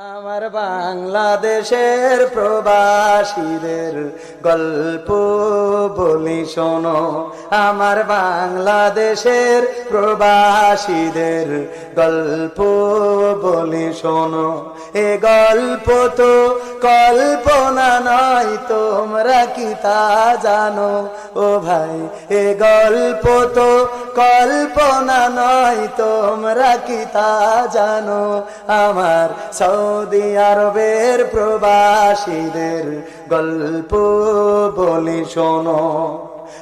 আমার বাংলাদেশের প্রবাসীদের গল্প বলি শোনো। আমার বাংলাদেশের প্রবাসীদের গল্প বলি শোনো। এ গল্প তো কল্পনা নয়, তোমরা কি তা জানো? ও ভাই, এ গল্প তো কল্পনা নয়, তোমরা কি তা জানো? আমার সৌদি আরবের প্রবাসীদের গল্প বলি শোনো।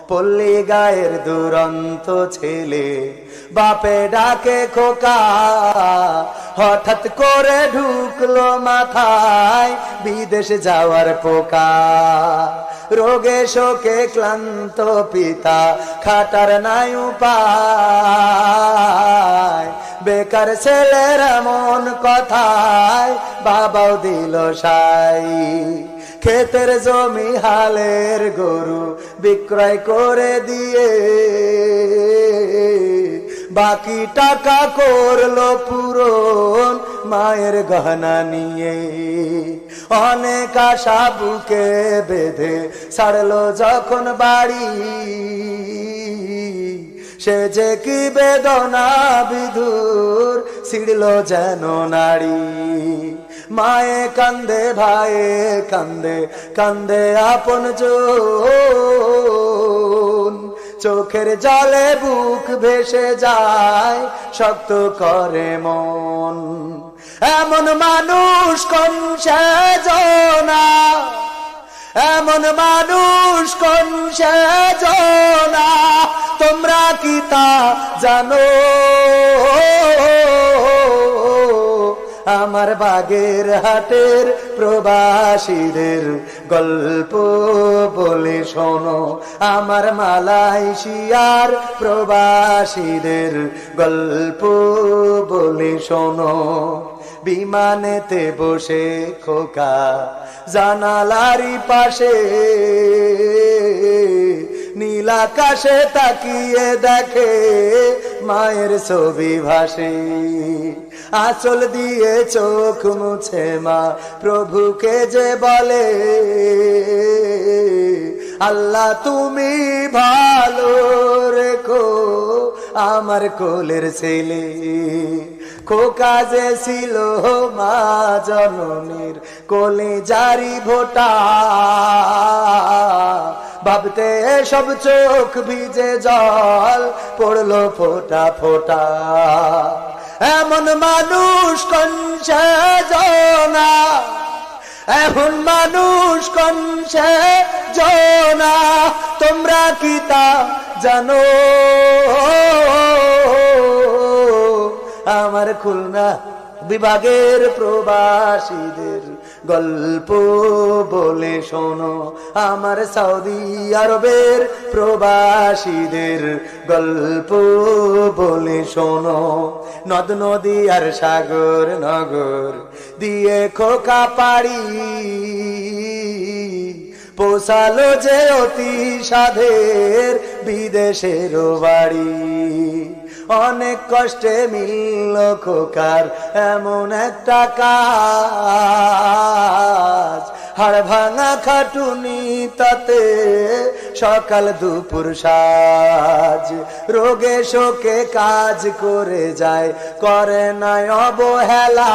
পল্লী গায়ের দুরন্ত ছেলে বাপে ডাকে খোকা, হঠাৎ করে ঢুকলো মাথায় বিদেশ যাওয়ার পোকা। রোগে শোকে ক্লান্ত পিতা খাটার নাই উপায়, বেকার ছেলের এমন কথায় বাবাও দিল সাই। ক্ষেতের জমি হালের গরু বিক্রয় করে দিয়ে বাকি টাকা করলো পূরণ মায়ের গহনা নিয়ে। অনেক আশা বুকে বেঁধে ছাড়লো যখন বাড়ি, সে যে কি বেদনা বিধুর ছিড়ল যেন নারী। মায়ে কান্দে, ভাইয়ে কান্দে, কান্দে আপন জন, চোখের জলে বুক ভেসে যায়, শক্ত করে মন। এমন মানুষ কোন সেজনা, এমন মানুষ কোন সেজনা, তোমরা কি তা জানো? আমার বাগের হাটের প্রবাসীদের গল্প বলে শোনো। আমার মালয়েশিয়ার প্রবাসীদের গল্প বলে শোনো। বিমানেতে বসে খোকা জানালারি পাশে নীল আকাশে তাকিয়ে দেখে মায়ের ছবি ভাসে। আঁচল দিয়ে চোখ মুছে মা প্রভুকে যে বলে, আল্লাহ তুমি ভালো রেখো আমার কোলের ছেলে। খোকা যে ছিল মা জননীর কোলে জারি ভোটা, ভাবতে সব চোখ ভিজে জল পড়লো ফোটা ফোটা। এমন মানুষ কোন সেজনা, এমন মানুষ কোন সেজনা, তোমরা কি তা জানো? আমার খুলনা বিভাগের প্রবাসীদের গল্প বলে শোনো। আমার সৌদি আরবের প্রবাসীদের গল্প বলে শোনো। নদ নদী আর সাগর নগর দিয়ে খোকা পাড়ি, পোষালো যে অতি সাধের বিদেশের বাড়ি। অনেক কষ্টে মিলল খোকার এমন একটা কাজ, হাড় ভাঙা খাটুনি তাতে সকাল দুপুর সাজ। রোগে শোকে কাজ করে যায়, করে নাই অবহেলা।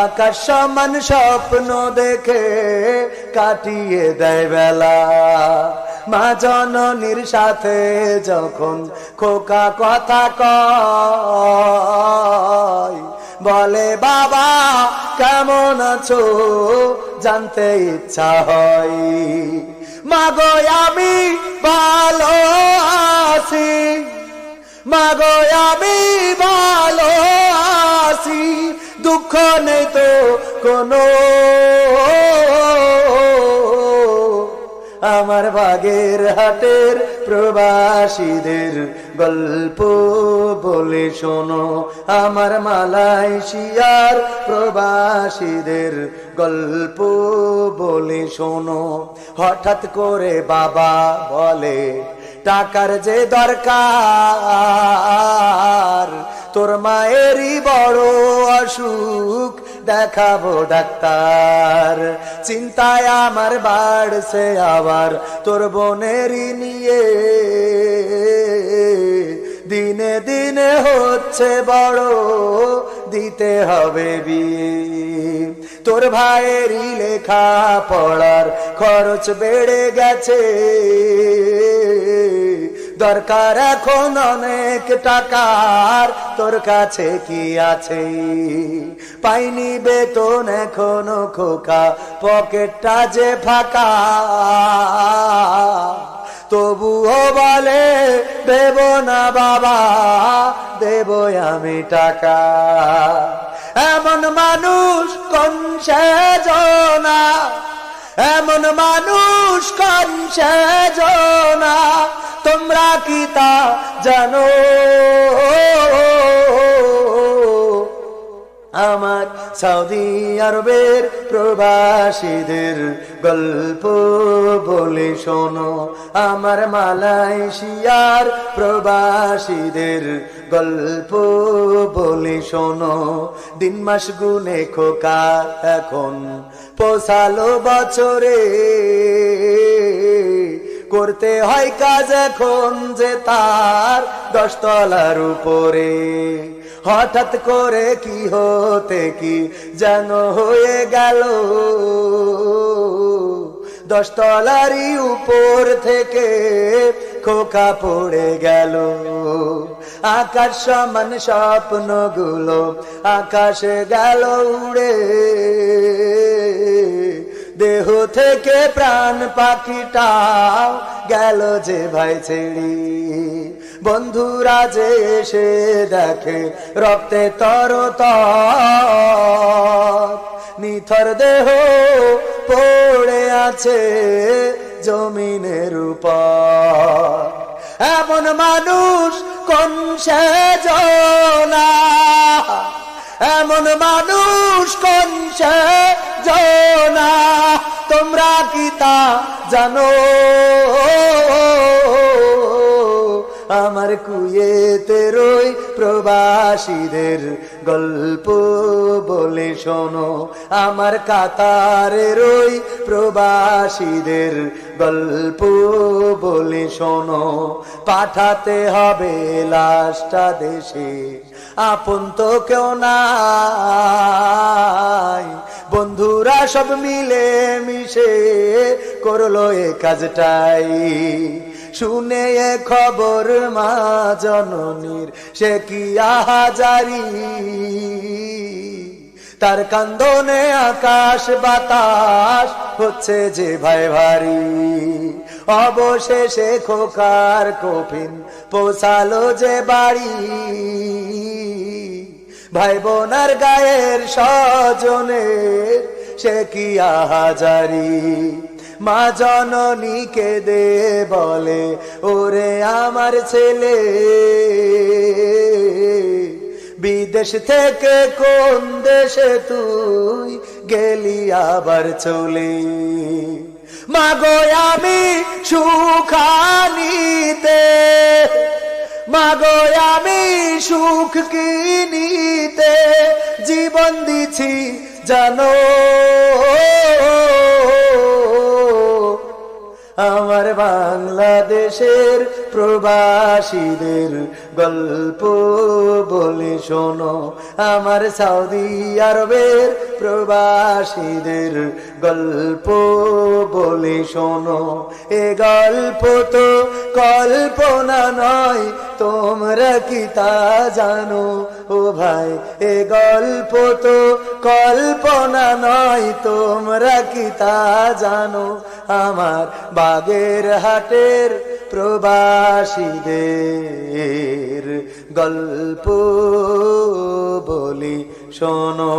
আকাশ সমান স্বপ্ন দেখে কাটিয়ে দেয় বেলা। মা জননীর সাথে যখন খোকা কথা কয়, বলে বাবা কেমন আছো জানতে ইচ্ছা হয়। মাগো আমি ভালো আছি, মাগো আমি ভালো আছি, দুঃখ নেই তো কোনো। আমার বাগের হাটের প্রবাসীদের গল্প বলে শোনো। আমার মালয়েশিয়ার প্রবাসীদের গল্প বলে শোনো। হঠাৎ করে বাবা বলে, টাকার যে দরকার, তোর মায়েরই বড় অসুখ দেখাবো ডাক্তার। চিন্তায় আমার বাড়ছে আবার তোর বোনেরই নিয়ে, দিনে দিনে হচ্ছে বড়, দিতে হবে বিয়ে। তোর ভাইয়েরই লেখা পড়ার খরচ বেড়ে গেছে, দরকার এখন অনেক টাকার, তোর কাছে কি আছে? পাইনি বেতন এখনো খোকা, পকেটটা যে ফাঁকা, তবুও বলে দেব না বাবা, দেব আমি টাকা। এমন মানুষ কোন সেজনা, এমন মানুষ কোন সেজনা, তোমরা কি তা জানো? আমার সৌদি আরবের প্রবাসীদের গল্প বলে শোনো, আমার মালয়েশিয়ার প্রবাসীদের গল্প বলে শোনো। দিন মাস গুনে খোকা এখন পোষালো বছরে, করতে হয় কাজ এখন যে তার 10 তলার উপরে। হঠাৎ করে কি হতে কি যেন হয়ে গেল, 10 তলারই উপর থেকে খোকা পড়ে গেল। আকাশ সমান স্বপ্নগুলো আকাশে গেল উড়ে, দেহ থেকে প্রাণ পাখিটাও গেল যে ভাই ছেড়ে। বন্ধুরা যে এসে দেখে রক্তে তরতর, নিথর দেহ পড়ে আছে জমিনের উপর। এমন মানুষ কোন সেজনা, এমন মানুষ কোন সেজনা, তোমরা কি তা জানো? আমার কুয়েতে রই প্রবাসীদের গল্প বলে শোনো, আমার কাতারে রই প্রবাসীদের গল্প বলে শোনো। পাঠাতে হবে লাশটা দেশে, আপন তো কেউ নাই, বন্ধুরা সব মিলে মিশে করলো এ কাজটাই। শুনে এ খবর মা জননীর সে কি আহাজারি, তার কান্দনে আকাশ বাতাস হচ্ছে যে ভাই ভারী। অবশেষে খোকার কফিন পৌঁছালো যে বাড়ি, ভাই বোনার গায়ের স্বজনের সে কি আহাজারি। মা জননীকে দে বলে ওরে আমার ছেলে, বিদেশ থেকে কোন দেশে তুই গেলি আবার চলে। মাগো আমি সুখানিতে, মাগো আমি সুখ কিনিতে জীবন দিছি জানো। আমার বাংলাদেশের প্রবাসীদের গল্প বলে শোনো, আমার সৌদি আরবের প্রবাসীদের গল্প বলে শোনো। এ গল্প তো কল্পনা নয়, তোমরা কি তা জানো? ও ভাই এ গল্প তো কল্পনা নয়, তোমরা কি তা জানো? আমার বাগেরহাটের প্রবাসীদের গল্প বলি শোনো।